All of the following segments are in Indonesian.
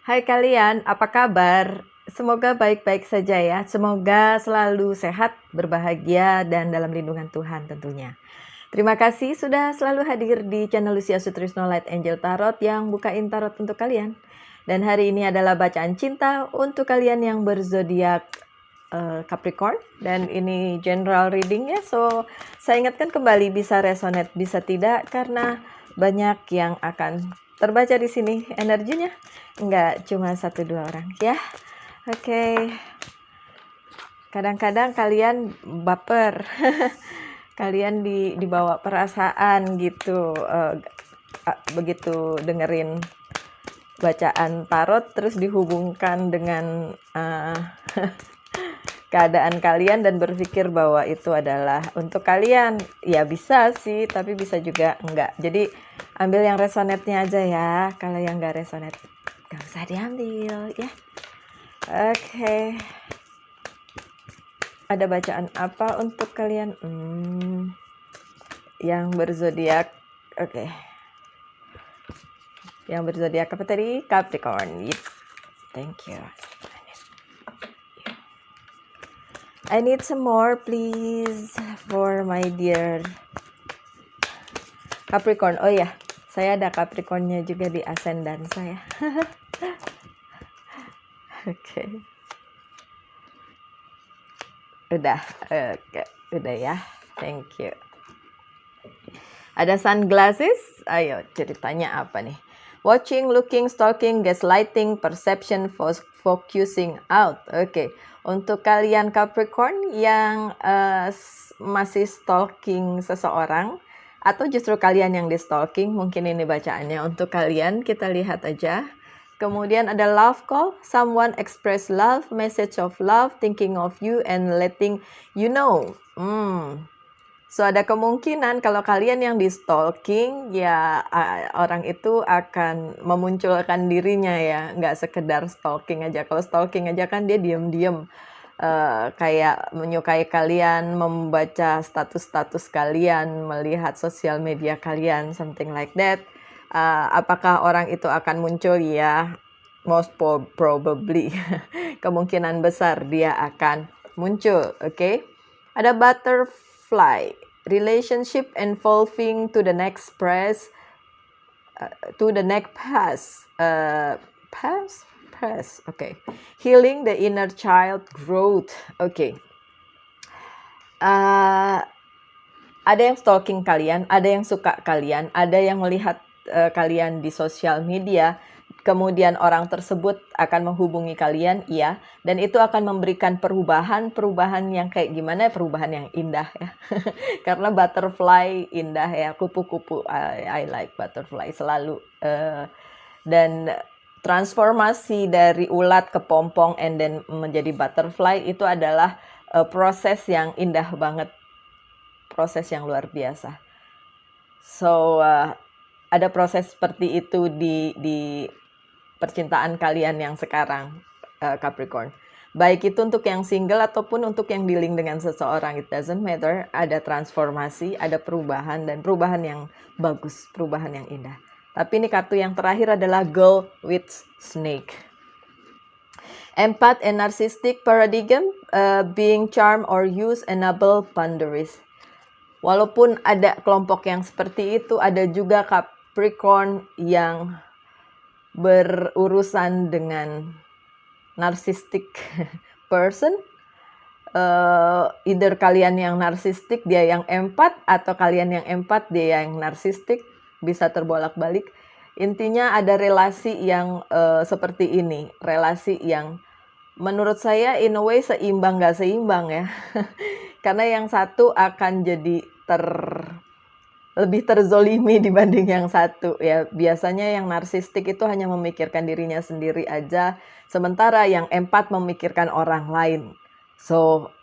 Hai kalian, apa kabar? Semoga baik-baik saja ya. Semoga selalu sehat, berbahagia, dan dalam lindungan Tuhan tentunya. Terima kasih sudah selalu hadir di channel Lucia Sutrisno Light Angel Tarot yang bukain tarot untuk kalian. Dan hari ini adalah bacaan cinta untuk kalian yang berzodiak Capricorn. Dan ini general reading ya, so saya ingatkan kembali bisa resonate, bisa tidak, karena banyak yang akan terbaca di sini energinya. Enggak cuma 1-2 orang ya. Oke. Kadang-kadang kalian baper. Kalian dibawa perasaan gitu. Begitu dengerin bacaan tarot terus dihubungkan dengan keadaan kalian dan berpikir bahwa itu adalah untuk kalian. Ya bisa sih, tapi bisa juga enggak. Jadi ambil yang resonate-nya aja ya. Kalau yang enggak resonate gak usah diambil ya. Oke. Ada bacaan apa untuk kalian? Yang berzodiak. Oke. Yang berzodiak apa tadi? Capricorn. Yep. Thank you. I need some more please for my dear Capricorn. Oh ya, saya ada Capricornnya juga di ascendant saya. Oke. Udah ya. Thank you. Ada sunglasses. Ayo, ceritanya apa nih? Watching, looking, stalking, gaslighting, perception, focusing out. Oke. Untuk kalian Capricorn yang masih stalking seseorang atau justru kalian yang di stalking, mungkin ini bacaannya untuk kalian. Kita lihat aja. Kemudian ada love call, someone express love, message of love, thinking of you and letting you know. So ada kemungkinan kalau kalian yang di stalking ya orang itu akan memunculkan dirinya ya, nggak sekedar stalking aja. Kalau stalking aja kan dia diem-diem kayak menyukai kalian, membaca status-status kalian, melihat sosial media kalian, something like that. Apakah orang itu akan muncul? Ya, most probably. Kemungkinan besar dia akan muncul, oke? Ada butterfly, relationship evolving to the next pass, oke. Healing the inner child growth, oke. Ada yang stalking kalian, ada yang suka kalian, ada yang melihat kalian di sosial media, kemudian orang tersebut akan menghubungi kalian, iya, dan itu akan memberikan perubahan yang kayak gimana, perubahan yang indah ya. Karena butterfly indah ya, kupu-kupu, I like butterfly selalu. Dan transformasi dari ulat ke pompong and then menjadi butterfly itu adalah proses yang indah banget, proses yang luar biasa. So ada proses seperti itu di percintaan kalian yang sekarang, Capricorn. Baik itu untuk yang single ataupun untuk yang dealing dengan seseorang, it doesn't matter. Ada transformasi, ada perubahan, dan perubahan yang bagus, perubahan yang indah. Tapi ini kartu yang terakhir adalah Girl with Snake. Empath and narcissistic paradigm, being charm or use enable boundaries. Walaupun ada kelompok yang seperti itu, ada juga Capricorn yang berurusan dengan narcissistic person. Either kalian yang narsistik, dia yang empat, atau kalian yang empat, dia yang narsistik, bisa terbolak-balik. Intinya ada relasi yang seperti ini, relasi yang menurut saya in a way seimbang gak seimbang ya. Karena yang satu akan jadi lebih terzolimi dibanding yang satu ya. Biasanya yang narsistik itu hanya memikirkan dirinya sendiri aja, sementara yang empat memikirkan orang lain. So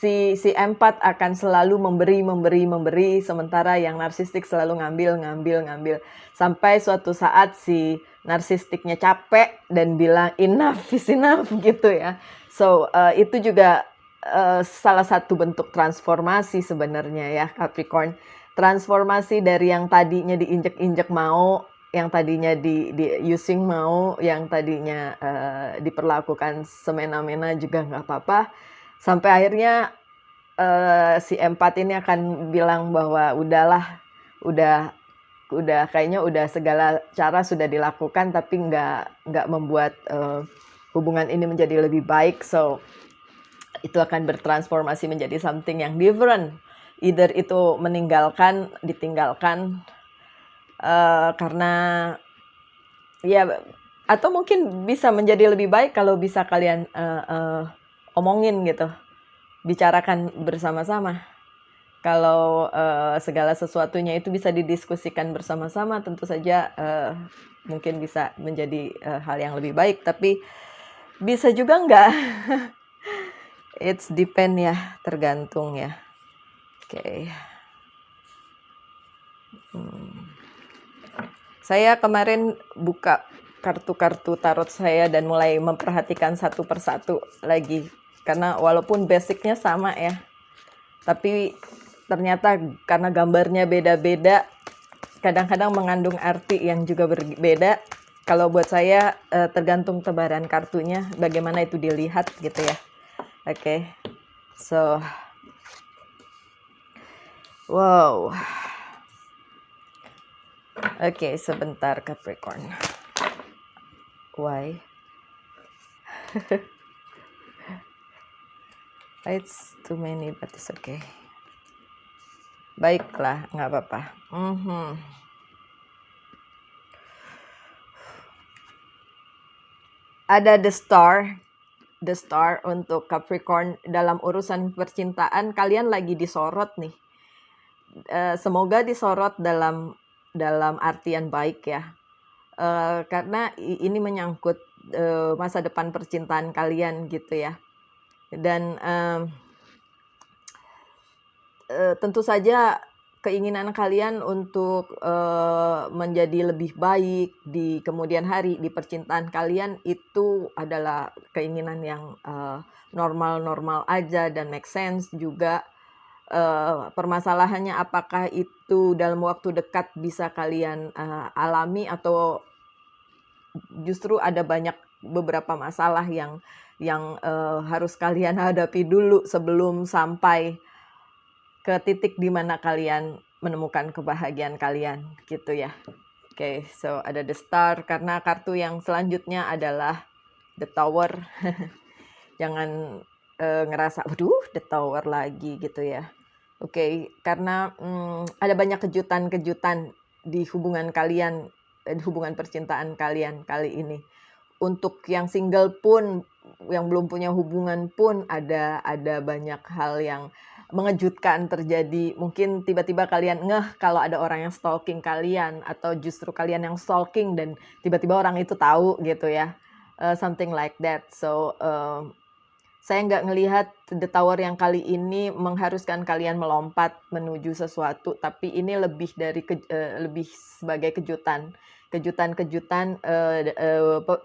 si empat akan selalu memberi, sementara yang narsistik selalu ngambil sampai suatu saat si narsistiknya capek dan bilang enough is enough gitu ya. So itu juga salah satu bentuk transformasi sebenarnya ya Capricorn. Transformasi dari yang tadinya diinjek-injek mau yang tadinya di using mau, yang tadinya diperlakukan semena-mena juga nggak apa-apa, sampai akhirnya si empat ini akan bilang bahwa udahlah, udah kayaknya udah segala cara sudah dilakukan, tapi nggak membuat hubungan ini menjadi lebih baik. So itu akan bertransformasi menjadi something yang different. Either itu ditinggalkan karena ya, atau mungkin bisa menjadi lebih baik kalau bisa kalian omongin gitu, bicarakan bersama-sama. Kalau segala sesuatunya itu bisa didiskusikan bersama-sama, tentu saja mungkin bisa menjadi hal yang lebih baik, tapi bisa juga enggak. It's depend ya, tergantung ya. Oke. Saya kemarin buka kartu-kartu tarot saya dan mulai memperhatikan satu persatu lagi. Karena walaupun basicnya sama ya, tapi ternyata karena gambarnya beda-beda, kadang-kadang mengandung arti yang juga berbeda. Kalau buat saya tergantung tebaran kartunya, bagaimana itu dilihat gitu ya. Oke. So, wow. Oke, sebentar Capricorn. Why? It's too many, but it's okay. Baiklah, nggak apa-apa. Ada the star untuk Capricorn. Dalam urusan percintaan kalian lagi disorot nih. Semoga disorot dalam artian baik ya. Karena ini menyangkut masa depan percintaan kalian gitu ya. Dan tentu saja keinginan kalian untuk menjadi lebih baik di kemudian hari di percintaan kalian itu adalah keinginan yang normal-normal aja dan make sense juga. Permasalahannya apakah itu dalam waktu dekat bisa kalian alami, atau justru ada beberapa masalah yang harus kalian hadapi dulu sebelum sampai ke titik di mana kalian menemukan kebahagiaan kalian gitu ya. Oke, so ada the star karena kartu yang selanjutnya adalah the tower. Jangan ngerasa, waduh, the tower lagi gitu ya. Oke, karena ada banyak kejutan-kejutan di hubungan kalian, di hubungan percintaan kalian kali ini. Untuk yang single pun, yang belum punya hubungan pun ada banyak hal yang mengejutkan terjadi. Mungkin tiba-tiba kalian ngeh kalau ada orang yang stalking kalian, atau justru kalian yang stalking dan tiba-tiba orang itu tahu gitu ya. Something like that. So saya nggak ngelihat the tower yang kali ini mengharuskan kalian melompat menuju sesuatu, tapi ini lebih dari lebih sebagai kejutan-kejutan,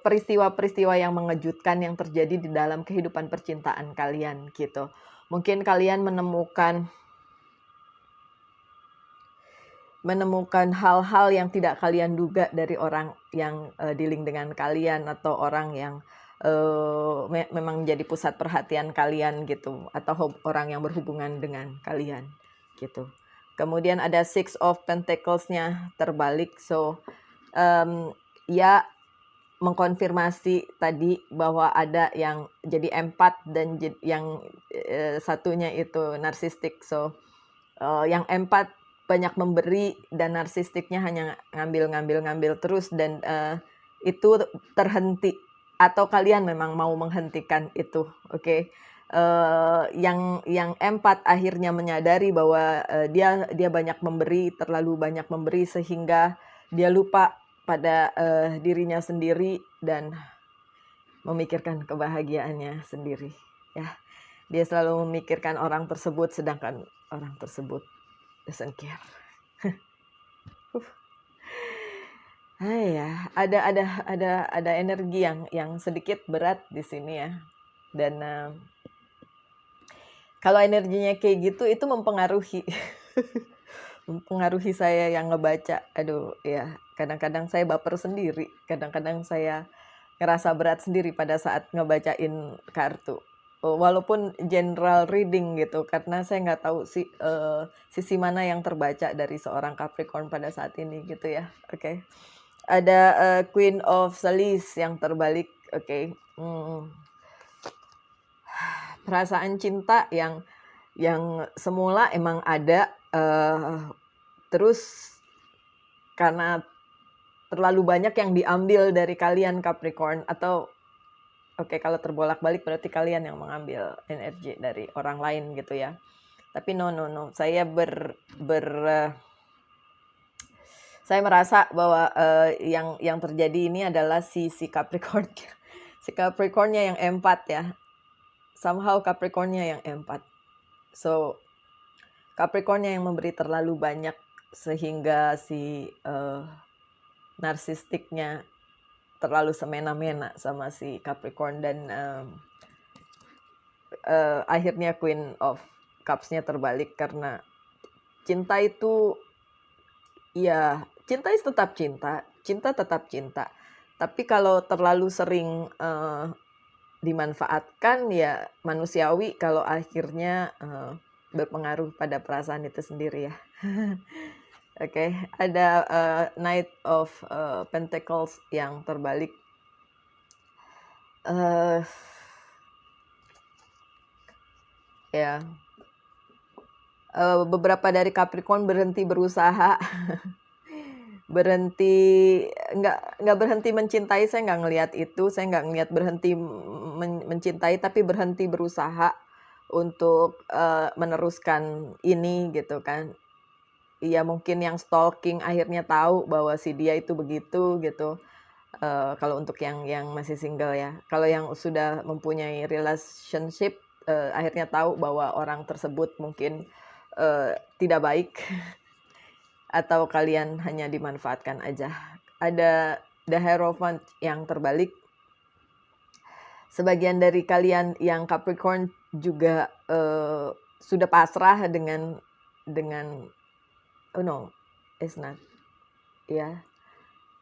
peristiwa-peristiwa yang mengejutkan yang terjadi di dalam kehidupan percintaan kalian gitu. Mungkin kalian menemukan hal-hal yang tidak kalian duga dari orang yang dealing dengan kalian, atau orang yang memang menjadi pusat perhatian kalian gitu, atau orang yang berhubungan dengan kalian gitu. Kemudian ada Six of Pentacles-nya terbalik, so ya mengkonfirmasi tadi bahwa ada yang jadi empat dan yang satunya itu narsistik. So yang empat banyak memberi dan narsistiknya hanya ngambil terus, dan itu terhenti, atau kalian memang mau menghentikan itu. Oke. Yang empat akhirnya menyadari bahwa dia banyak memberi, terlalu banyak memberi, sehingga dia lupa pada dirinya sendiri dan memikirkan kebahagiaannya sendiri ya. Dia selalu memikirkan orang tersebut, sedangkan orang tersebut doesn't care. Ya, ada energi yang sedikit berat di sini ya. Dan kalau energinya kayak gitu, itu mempengaruhi mempengaruhi saya yang ngebaca. Aduh, ya kadang-kadang saya baper sendiri, kadang-kadang saya ngerasa berat sendiri pada saat ngebacain kartu. Walaupun general reading gitu, karena saya nggak tahu sisi mana yang terbaca dari seorang Capricorn pada saat ini gitu ya. Oke. Ada Queen of Salice yang terbalik. Oke. Perasaan cinta yang semula emang ada, terus karena terlalu banyak yang diambil dari kalian Capricorn, atau oke, kalau terbolak-balik berarti kalian yang mengambil energi dari orang lain gitu ya. Tapi no, saya saya merasa bahwa yang terjadi ini adalah si Capricorn, si Capricornnya yang empat ya. Somehow Capricornnya yang empat. So Capricornnya yang memberi terlalu banyak sehingga si narsistiknya terlalu semena-mena sama si Capricorn, dan akhirnya Queen of Cups-nya terbalik karena cinta itu ya, cinta itu tetap cinta, cinta tetap cinta. Tapi kalau terlalu sering dimanfaatkan ya manusiawi kalau akhirnya berpengaruh pada perasaan itu sendiri ya. Oke, ada Knight of Pentacles yang terbalik. Ya, beberapa dari Capricorn berhenti berusaha, nggak berhenti mencintai. Saya nggak ngelihat itu, saya nggak ngelihat berhenti mencintai, tapi berhenti berusaha untuk meneruskan ini gitu kan. Iya, mungkin yang stalking akhirnya tahu bahwa si dia itu begitu gitu. Kalau untuk yang masih single ya. Kalau yang sudah mempunyai relationship, akhirnya tahu bahwa orang tersebut mungkin tidak baik atau kalian hanya dimanfaatkan aja. Ada The Hierophant yang terbalik. Sebagian dari kalian yang Capricorn juga sudah pasrah dengan oh no, it's not. Ya,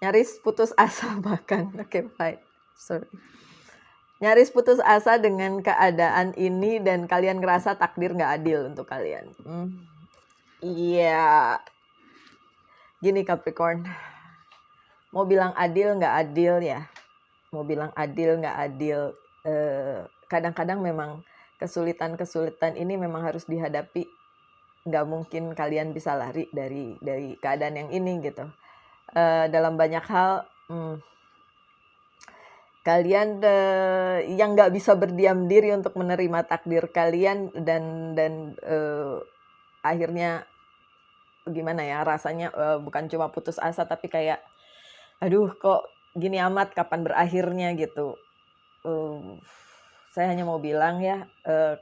nyaris putus asa bahkan. Oke, fine. Sorry. Nyaris putus asa dengan keadaan ini dan kalian ngerasa takdir nggak adil untuk kalian. Iya. Gini Capricorn, mau bilang adil nggak adil ya, mau bilang adil nggak adil, kadang-kadang memang kesulitan ini memang harus dihadapi. Nggak mungkin kalian bisa lari dari keadaan yang ini gitu. Dalam banyak hal, kalian yang nggak bisa berdiam diri untuk menerima takdir kalian, dan akhirnya gimana ya rasanya, bukan cuma putus asa tapi kayak aduh kok gini amat, kapan berakhirnya gitu. Saya hanya mau bilang ya,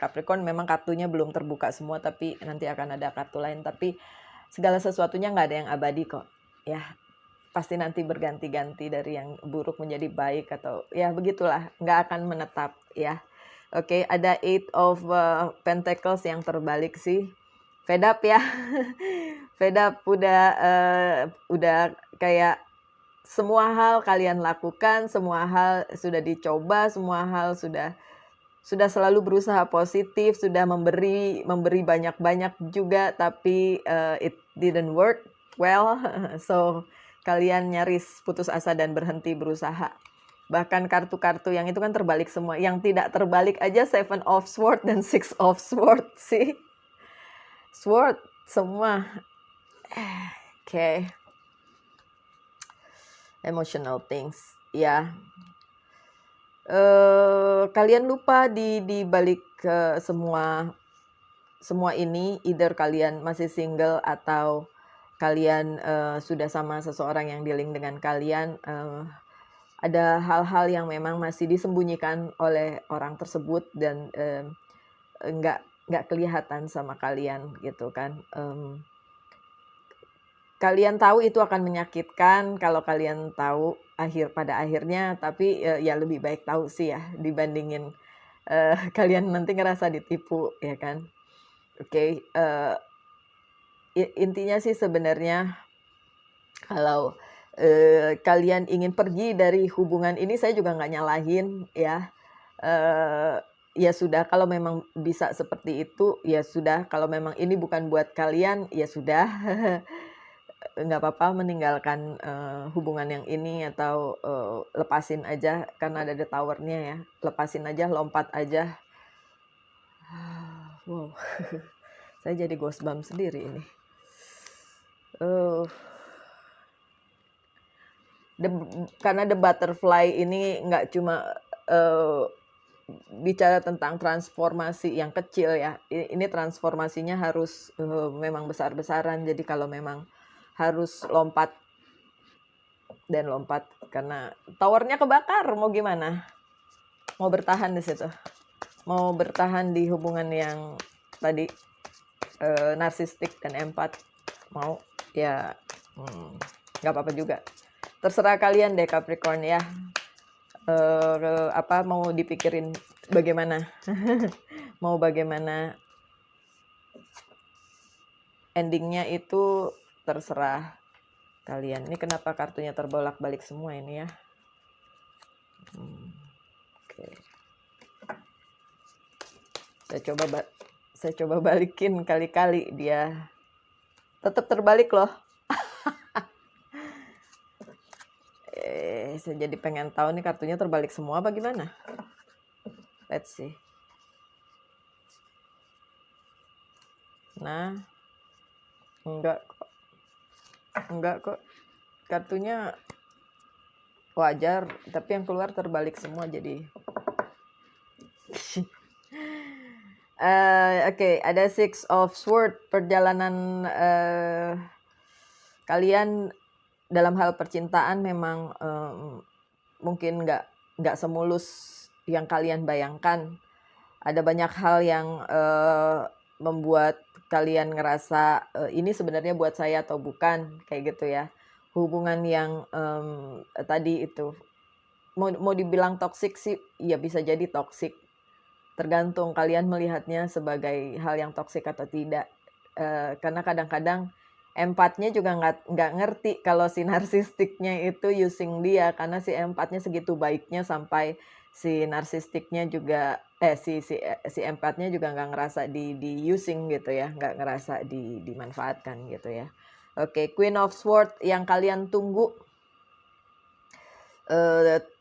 Capricorn memang kartunya belum terbuka semua, tapi nanti akan ada kartu lain. Tapi segala sesuatunya nggak ada yang abadi kok ya, pasti nanti berganti-ganti dari yang buruk menjadi baik, atau ya begitulah, nggak akan menetap ya. Oke, ada Eight of Pentacles yang terbalik sih. Fed up ya. Fed up, udah kayak semua hal kalian lakukan, semua hal sudah dicoba, semua hal sudah selalu berusaha positif, sudah memberi banyak-banyak juga, tapi it didn't work well. So kalian nyaris putus asa dan berhenti berusaha. Bahkan kartu-kartu yang itu kan terbalik semua. Yang tidak terbalik aja Seven of Swords dan Six of Swords sih. Sword semua. Oke. Emotional things. Ya. Kalian lupa di balik semua ini, either kalian masih single atau kalian sudah sama seseorang yang dealing dengan kalian, ada hal-hal yang memang masih disembunyikan oleh orang tersebut dan nggak kelihatan sama kalian gitu kan. Kalian tahu itu akan menyakitkan kalau kalian tahu pada akhirnya, tapi ya lebih baik tahu sih ya dibandingin kalian nanti ngerasa ditipu ya kan. Oke, intinya sih sebenarnya kalau kalian ingin pergi dari hubungan ini, saya juga nggak nyalahin ya. Ya sudah, kalau memang bisa seperti itu, ya sudah. Kalau memang ini bukan buat kalian, ya sudah. Nggak apa-apa meninggalkan hubungan yang ini atau lepasin aja karena ada the towernya ya. Lepasin aja, lompat aja. Wow, saya jadi goosebumps sendiri ini. Karena the butterfly ini nggak cuma bicara tentang transformasi yang kecil ya. Ini transformasinya harus memang besar-besaran. Jadi kalau memang harus lompat dan lompat karena towernya kebakar, mau gimana? Mau bertahan di situ. Mau bertahan di hubungan yang tadi narsistik dan empat, mau ya nggak apa-apa juga. Terserah kalian deh Capricorn ya. Apa mau dipikirin bagaimana? Mau bagaimana endingnya itu terserah kalian. Ini kenapa kartunya terbolak-balik semua ini ya? Oke. Saya coba balikin kali-kali, dia tetap terbalik loh. Saya jadi pengen tahu nih kartunya terbalik semua apa gimana? Let's see. Nah, enggak kok. Kartunya wajar, tapi yang keluar terbalik semua jadi. Oke, ada Six of Swords. Perjalanan kalian dalam hal percintaan memang mungkin nggak semulus yang kalian bayangkan. Ada banyak hal yang membuat kalian ngerasa ini sebenarnya buat saya atau bukan, kayak gitu ya. Hubungan yang tadi itu mau dibilang toksik sih, ya bisa jadi toksik. Tergantung kalian melihatnya sebagai hal yang toksik atau tidak. Karena kadang-kadang empatnya juga nggak ngerti kalau si narsistiknya itu using dia, karena si empatnya segitu baiknya sampai si narsistiknya juga si empatnya juga nggak ngerasa di using gitu ya, nggak ngerasa dimanfaatkan gitu ya. Oke, Queen of Swords yang kalian tunggu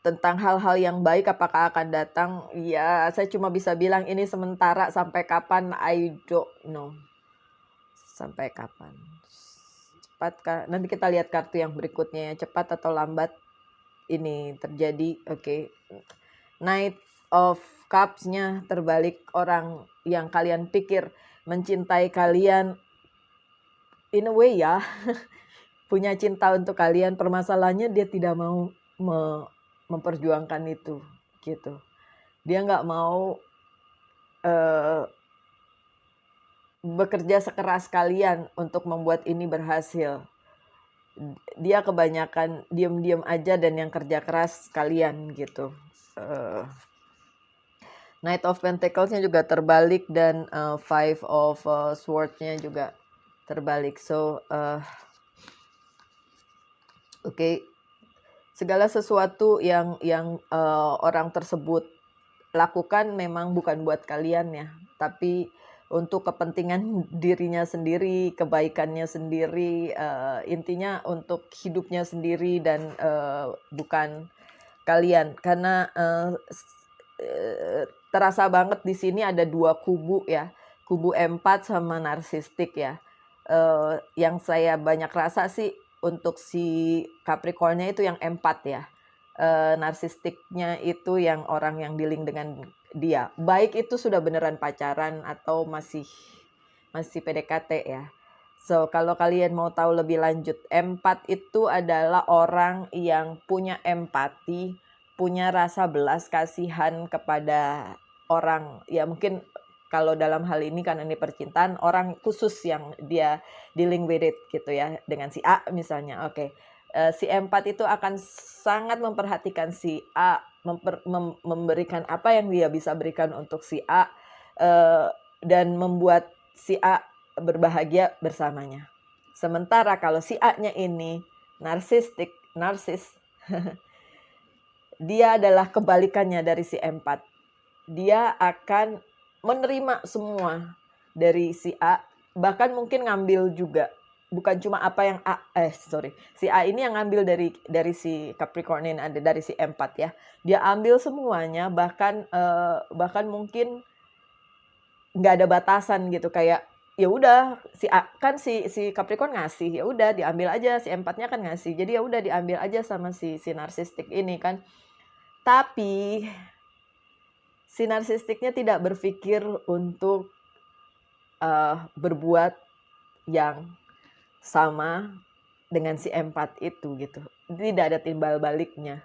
tentang hal-hal yang baik apakah akan datang? Ya, saya cuma bisa bilang ini sementara, sampai kapan I don't know. Sampai kapan? Cepat, nanti kita lihat kartu yang berikutnya ya, cepat atau lambat ini terjadi. Oke. Knight of Cups-nya terbalik, orang yang kalian pikir mencintai kalian in a way ya. Punya cinta untuk kalian, permasalahannya dia tidak mau memperjuangkan itu gitu. Dia nggak mau bekerja sekeras kalian untuk membuat ini berhasil. Dia kebanyakan diam-diam aja dan yang kerja keras kalian gitu. Knight of Pentacles-nya juga terbalik dan Five of Swords-nya juga terbalik. So oke. Segala sesuatu yang orang tersebut lakukan memang bukan buat kalian ya, tapi untuk kepentingan dirinya sendiri, kebaikannya sendiri, intinya untuk hidupnya sendiri dan bukan kalian. Karena terasa banget di sini ada dua kubu ya, kubu empat sama narsistik ya. Yang saya banyak rasa sih untuk si Capricorn-nya itu yang empat ya. Narsistiknya itu yang orang yang dealing dengan dia. Baik itu sudah beneran pacaran atau masih PDKT ya. So, kalau kalian mau tahu lebih lanjut, empat itu adalah orang yang punya empati, punya rasa belas kasihan kepada orang. Ya mungkin kalau dalam hal ini karena ini percintaan, orang khusus yang dia dealing with it gitu ya, dengan si A misalnya. Oke. Si empat itu akan sangat memperhatikan si A, memberikan apa yang dia bisa berikan untuk si A, dan membuat si A berbahagia bersamanya. Sementara kalau si A-nya ini narsis, dia adalah kebalikannya dari si empat. Dia akan menerima semua dari si A, bahkan mungkin ngambil juga. Bukan cuma apa yang si A ini yang ngambil dari si Capricorn ini, ada dari si empat ya. Dia ambil semuanya, bahkan mungkin nggak ada batasan gitu, kayak ya udah si A, kan si Capricorn ngasih, ya udah diambil aja, si empatnya kan ngasih, jadi ya udah diambil aja sama si narsistik ini kan. Tapi si narsistiknya tidak berpikir untuk berbuat yang sama dengan si empat itu gitu, tidak ada timbal baliknya.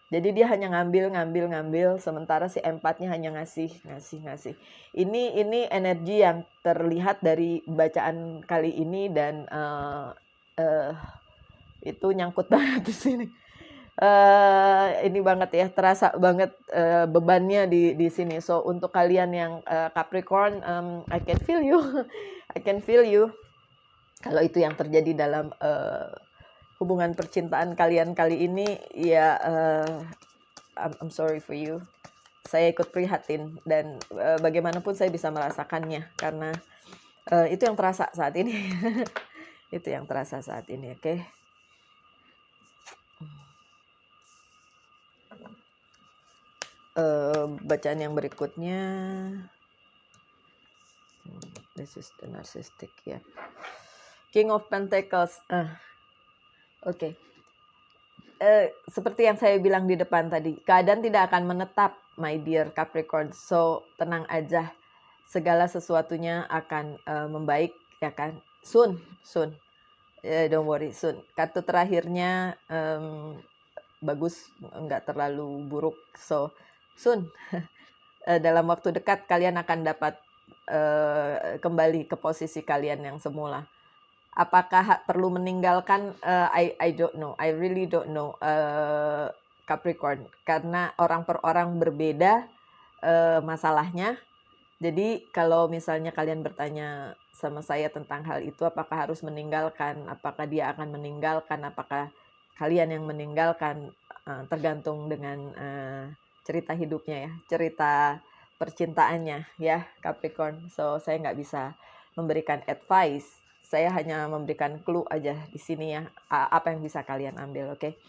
Jadi dia hanya ngambil, sementara si empatnya hanya ngasih. Ini energi yang terlihat dari bacaan kali ini, dan itu nyangkut banget di sini. Ini banget ya, terasa banget bebannya di sini. So untuk kalian yang Capricorn, I can feel you, I can feel you. Kalau itu yang terjadi dalam hubungan percintaan kalian kali ini, ya I'm sorry for you. Saya ikut prihatin, dan bagaimanapun saya bisa merasakannya, karena itu yang terasa saat ini. Itu yang terasa saat ini, oke? Okay? Bacaan yang berikutnya, this is the narcissistic ya, King of Pentacles. Oke. Seperti yang saya bilang di depan tadi, keadaan tidak akan menetap, my dear Capricorn. So tenang aja, segala sesuatunya akan membaik, ya kan? Soon. Don't worry, soon. Kartu terakhirnya bagus, nggak terlalu buruk. So soon. Dalam waktu dekat kalian akan dapat kembali ke posisi kalian yang semula. Apakah perlu meninggalkan? I don't know. I really don't know, Capricorn. Karena orang per orang berbeda masalahnya. Jadi kalau misalnya kalian bertanya sama saya tentang hal itu, apakah harus meninggalkan? Apakah dia akan meninggalkan? Apakah kalian yang meninggalkan? Tergantung dengan cerita hidupnya ya, cerita percintaannya ya, Capricorn. So saya nggak bisa memberikan advice. Saya hanya memberikan clue aja di sini ya, apa yang bisa kalian ambil, oke?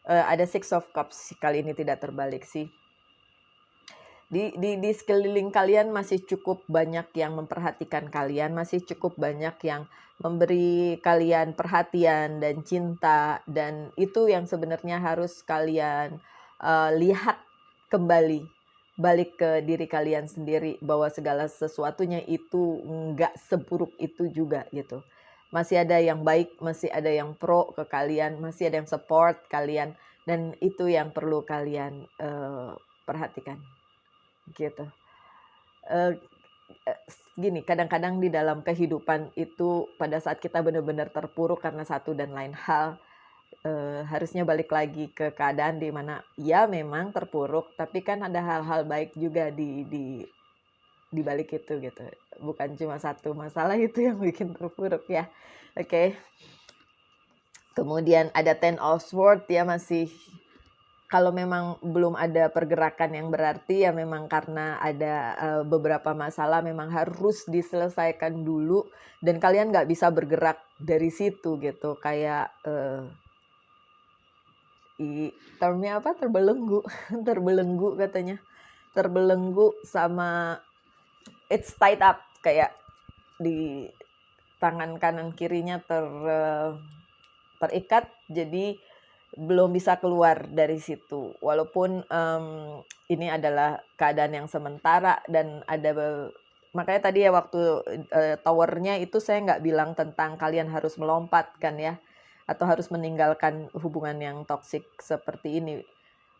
Ada Six of Cups, kali ini tidak terbalik sih. Di sekeliling kalian masih cukup banyak yang memperhatikan kalian, masih cukup banyak yang memberi kalian perhatian dan cinta, dan itu yang sebenarnya harus kalian lihat kembali, balik ke diri kalian sendiri, bahwa segala sesuatunya itu nggak seburuk itu juga gitu. Masih ada yang baik, masih ada yang pro ke kalian, masih ada yang support kalian, dan itu yang perlu kalian perhatikan gitu. Gini, kadang-kadang di dalam kehidupan itu pada saat kita benar-benar terpuruk karena satu dan lain hal, harusnya balik lagi ke keadaan di mana ya memang terpuruk, tapi kan ada hal-hal baik juga di balik itu gitu. Bukan cuma satu masalah itu yang bikin terpuruk ya. Oke. Kemudian ada Ten of Swords, ya masih, kalau memang belum ada pergerakan yang berarti, ya memang karena ada beberapa masalah memang harus diselesaikan dulu, dan kalian nggak bisa bergerak dari situ gitu. Kayak termnya apa? Terbelenggu. Terbelenggu katanya. Terbelenggu sama it's tied up, kayak di tangan kanan kirinya terikat, jadi belum bisa keluar dari situ. Walaupun ini adalah keadaan yang sementara, dan ada makanya tadi ya waktu towernya itu saya nggak bilang tentang kalian harus melompat kan ya, atau harus meninggalkan hubungan yang toksik seperti ini.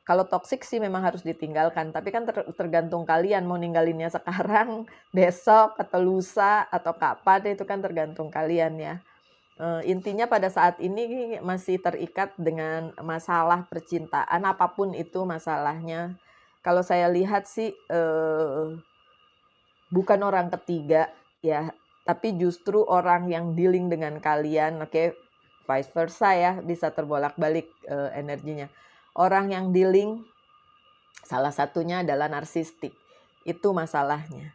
Kalau toksik sih memang harus ditinggalkan, tapi kan tergantung kalian mau ninggalinnya sekarang, besok, atau lusa, atau kapan, itu kan tergantung kalian ya. Intinya pada saat ini masih terikat dengan masalah percintaan, apapun itu masalahnya. Kalau saya lihat sih bukan orang ketiga ya, Tapi justru orang yang dealing dengan kalian, oke, vice versa ya, bisa terbolak-balik energinya. Orang yang dealing, salah satunya adalah narsistik. Itu masalahnya.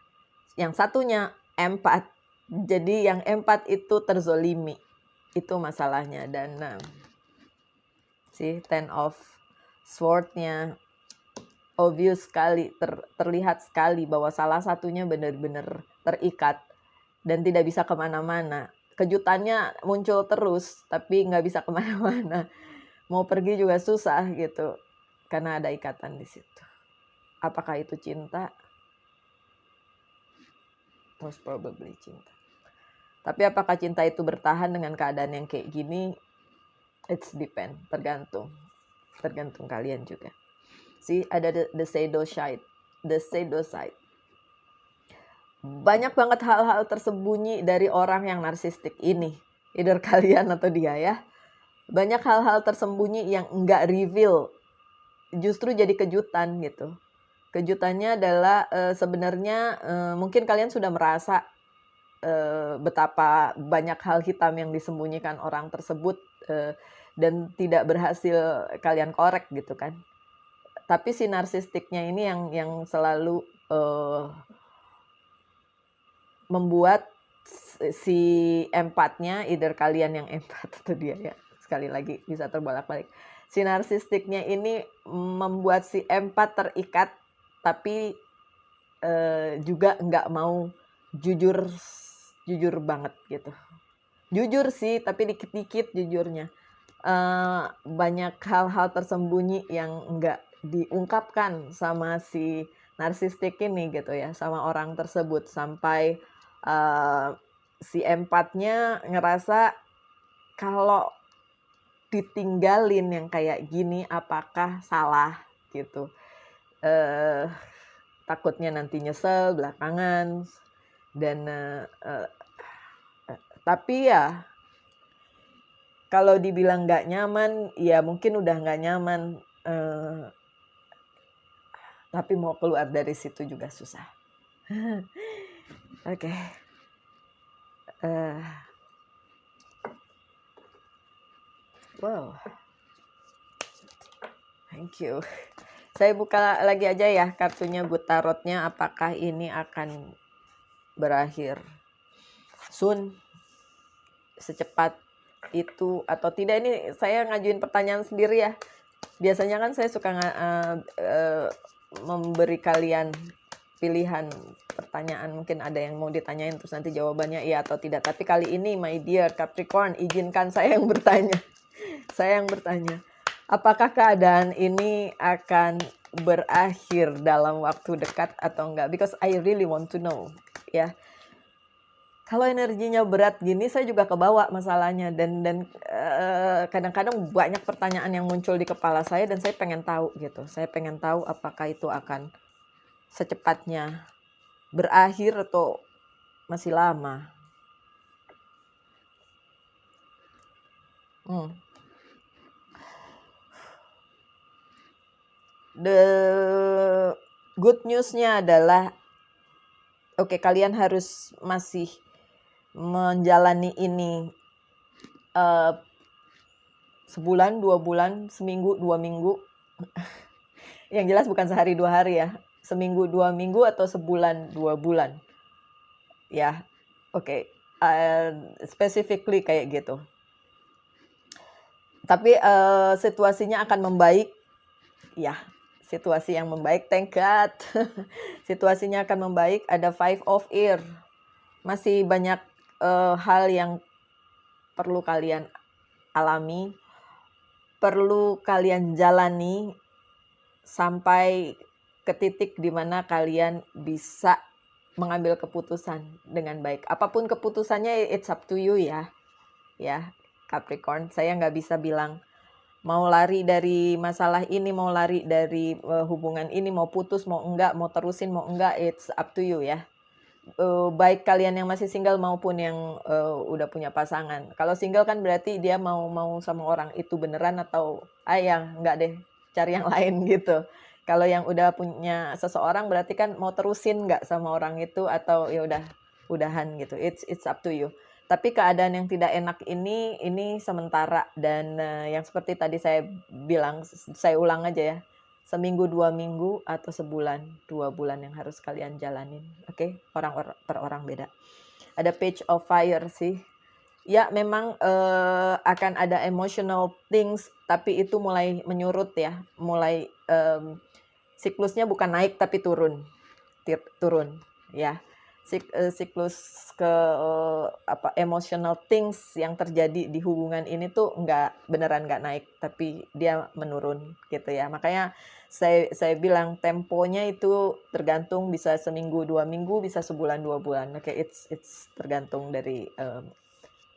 Yang satunya empat. Jadi yang empat itu terzolimi. Itu masalahnya. Dan si Ten of Sword-nya obvious sekali, terlihat sekali bahwa salah satunya benar-benar terikat dan tidak bisa kemana-mana. Kejutannya muncul terus, tapi nggak bisa kemana-mana. Mau pergi juga susah gitu, karena ada ikatan di situ. Apakah itu cinta? Most probably cinta. Tapi apakah cinta itu bertahan dengan keadaan yang kayak gini? It's depend, tergantung kalian juga. See, ada the shadow side, Banyak banget hal-hal tersembunyi dari orang yang narsistik ini, either kalian atau dia ya. Banyak hal-hal tersembunyi yang enggak reveal, justru jadi kejutan gitu. Kejutannya adalah sebenarnya mungkin kalian sudah merasa betapa banyak hal hitam yang disembunyikan orang tersebut dan tidak berhasil kalian korek gitu kan. Tapi si narsistiknya ini yang selalu membuat si empatnya, either kalian yang empat atau dia ya, sekali lagi bisa terbolak-balik. Si narsistiknya ini membuat si empat terikat, tapi juga nggak mau jujur banget gitu. Jujur sih, tapi dikit-dikit jujurnya. Banyak hal-hal tersembunyi yang nggak diungkapkan sama si narsistik ini gitu ya, sama orang tersebut, sampai si empatnya ngerasa kalau ditinggalin yang kayak gini apakah salah gitu. Takutnya nanti nyesel belakangan. Dan tapi ya kalau dibilang nggak nyaman, ya mungkin udah nggak nyaman. Tapi mau keluar dari situ juga susah. Oke. Wow. Thank you. Saya buka lagi aja ya kartunya Good Tarotnya. Apakah ini akan berakhir soon, secepat itu atau tidak? Ini saya ngajuin pertanyaan sendiri ya. Biasanya kan saya suka memberi kalian pilihan pertanyaan, mungkin ada yang mau ditanyain terus nanti jawabannya iya atau tidak. Tapi kali ini my dear Capricorn, izinkan saya yang bertanya. Saya yang bertanya, apakah keadaan ini akan berakhir dalam waktu dekat atau enggak? Because I really want to know ya. Kalau energinya berat gini, saya juga kebawa masalahnya, dan kadang-kadang banyak pertanyaan yang muncul di kepala saya dan saya pengen tahu gitu. Saya pengen tahu apakah itu akan secepatnya berakhir atau masih lama. The good newsnya adalah oke, kalian harus masih menjalani ini sebulan, 2 bulan, seminggu, 2 minggu. Yang jelas bukan sehari 2 hari ya. Seminggu, 2 minggu atau sebulan, 2 bulan. Ya, oke. Specifically kayak gitu. Tapi situasinya akan membaik. Ya, situasi yang membaik, thank God. Situasinya akan membaik. Ada 5 of Air. Masih banyak hal yang perlu kalian alami, perlu kalian jalani sampai ke titik di mana kalian bisa mengambil keputusan dengan baik. Apapun keputusannya, it's up to you ya. Ya, Capricorn, saya nggak bisa bilang mau lari dari masalah ini, mau lari dari hubungan ini, mau putus, mau enggak, mau terusin, mau enggak, it's up to you ya. Baik kalian yang masih single maupun yang udah punya pasangan. Kalau single kan berarti dia mau sama orang itu beneran atau yang enggak deh, cari yang lain gitu. Kalau yang udah punya seseorang berarti kan mau terusin nggak sama orang itu atau ya udah udahan gitu. It's up to you. Tapi keadaan yang tidak enak ini sementara, dan yang seperti tadi saya bilang, saya ulang aja ya. Seminggu, 2 minggu, atau sebulan, 2 bulan yang harus kalian jalanin. Oke, orang per orang beda. Ada Page of Fire sih. Ya, memang akan ada emotional things, tapi itu mulai menyurut ya. Mulai siklusnya bukan naik tapi turun ya. Siklus ke emotional things yang terjadi di hubungan ini tuh beneran nggak naik, tapi dia menurun gitu ya. Makanya saya bilang temponya itu tergantung, bisa seminggu 2 minggu, bisa sebulan 2 bulan. Oke, it's tergantung dari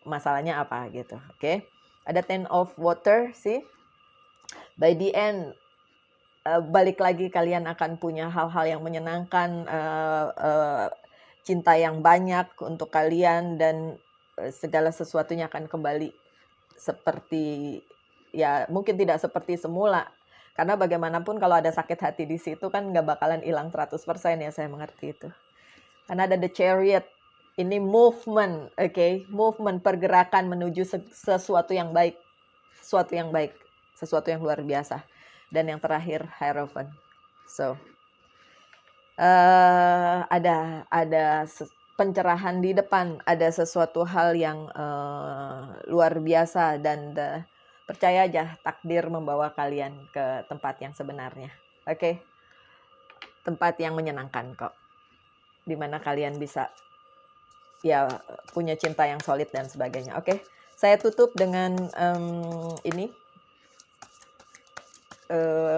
masalahnya apa gitu. Oke. Ada Ten of Water sih. By the end balik lagi kalian akan punya hal-hal yang menyenangkan, cinta yang banyak untuk kalian, dan segala sesuatunya akan kembali seperti, ya mungkin tidak seperti semula, karena bagaimanapun kalau ada sakit hati di situ kan nggak bakalan hilang 100% ya, saya mengerti itu. Karena ada The Chariot, ini movement, oke, movement, pergerakan menuju sesuatu yang baik, sesuatu yang luar biasa. Dan yang terakhir Hierophant. So ada pencerahan di depan, ada sesuatu hal yang luar biasa, dan percaya aja takdir membawa kalian ke tempat yang sebenarnya. Oke. Tempat yang menyenangkan kok, dimana kalian bisa ya punya cinta yang solid dan sebagainya. Oke. Saya tutup dengan ini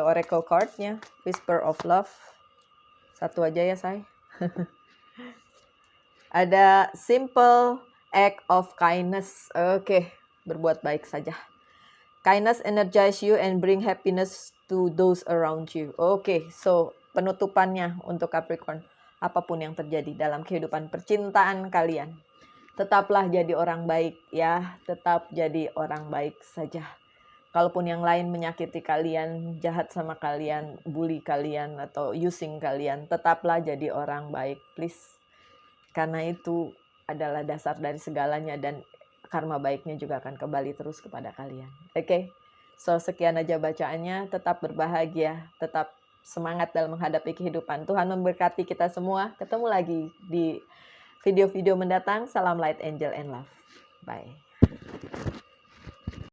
oracle cardnya, Whisper of Love. Satu aja ya, say. Ada Simple Act of Kindness. Oke, berbuat baik saja. Kindness energize you and bring happiness to those around you. Oke, so penutupannya untuk Capricorn, apapun yang terjadi dalam kehidupan percintaan kalian, tetaplah jadi orang baik ya, tetap jadi orang baik saja. Kalaupun yang lain menyakiti kalian, jahat sama kalian, bully kalian, atau using kalian, tetaplah jadi orang baik, please. Karena itu adalah dasar dari segalanya, dan karma baiknya juga akan kembali terus kepada kalian. Oke? So, sekian aja bacaannya. Tetap berbahagia, tetap semangat dalam menghadapi kehidupan. Tuhan memberkati kita semua. Ketemu lagi di video-video mendatang. Salam light, angel, and love. Bye.